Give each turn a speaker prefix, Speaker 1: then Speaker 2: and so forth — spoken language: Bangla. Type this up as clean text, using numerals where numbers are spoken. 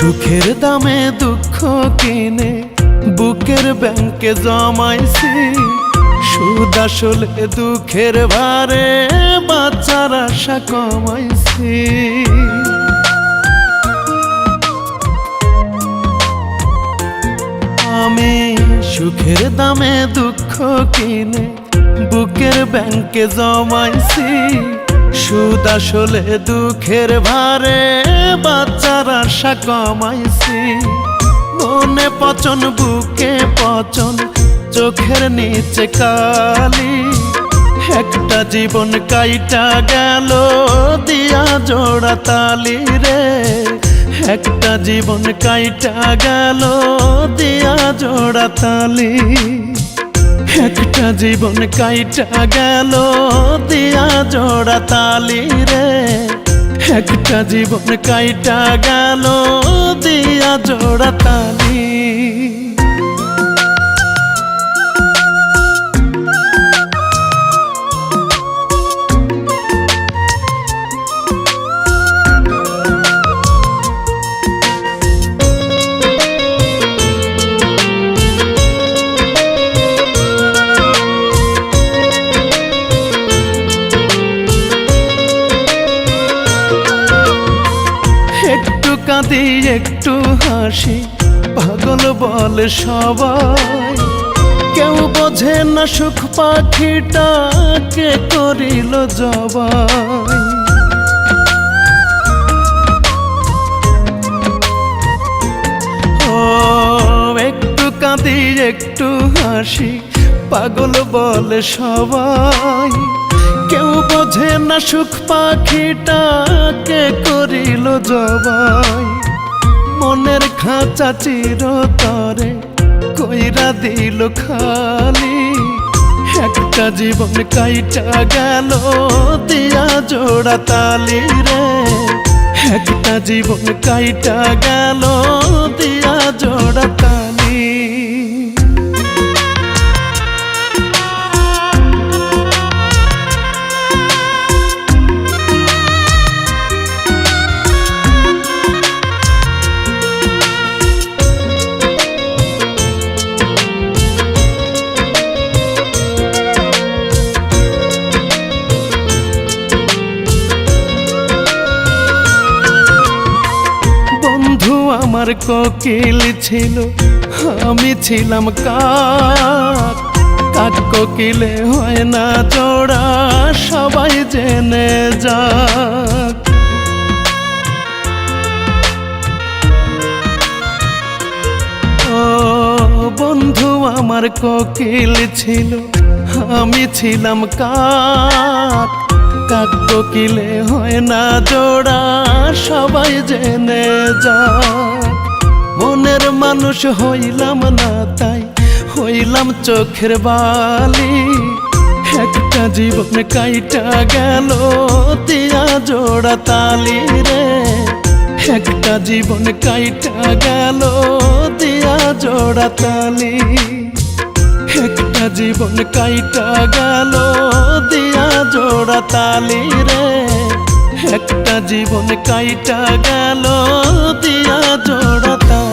Speaker 1: সুখের দামে দুঃখ কিনে বুকের ব্যাংকে জমাইছি, সুদ আসলে দুঃখের ভারে বাঁচার আশা কমাইছি। আমি সুখের দামে দুঃখ কিনে বুকের ব্যাংকে জমাইছি, সুদ আসলে দুঃখের ভারে বাঁচার আশা কমাইছি। মনে পচন বুকে পচন চোখের নিচে কালি, একটা জীবন কাইটা গেল দিয়া জোড়া তালি রে, একটা জীবন কাইটা গেল দিয়া জোড়া তালি, একটা জীবন কাইটা গেল দিয়া জোড়া তালি রে, একটা জীবন কাইটা গেল দিয়া জোড়া তালি। একটু কাঁদি একটু হাসি পাগল বলে সবাই, কেউ বোঝে না সুখ পাখিটাকে করিল জবাই। ও একটু কাঁদি একটু হাসি পাগল বলে সবাই, কেউ বোঝে না সুখ পাখিটাকে করিল জবাই। মনের খাঁচা চিরতরে কইরা দিল খালি, একটা জীবন কাইটা গেল দিয়া জোড়া তালি রে, একটা জীবন কাইটা গেল দিয়া জোড়া তালি। আমার কোকিল ছিল আমি ছিলাম কাক, কাক কোকিলে হয় না জোড়া সবাই জেনে যাক। ও বন্ধু আমার কোকিল ছিল আমি ছিলাম কাক, কাক কোকিলে হয় না জোড়া সবাই জেনে যাক। মনের মানুষ হইলাম না তাই হইলাম চোখের বালি, একটা জীবন কাইটা গেল দিয়া জোড়া তালি রে, একটা জীবন কাইটা গেল দিয়া জোড়া তালি, একটা জীবন কাইটা গেল দিয়া জোড়া তালি রে, একটা জীবন কাইটা গেল দিয়া জোড়া তালি।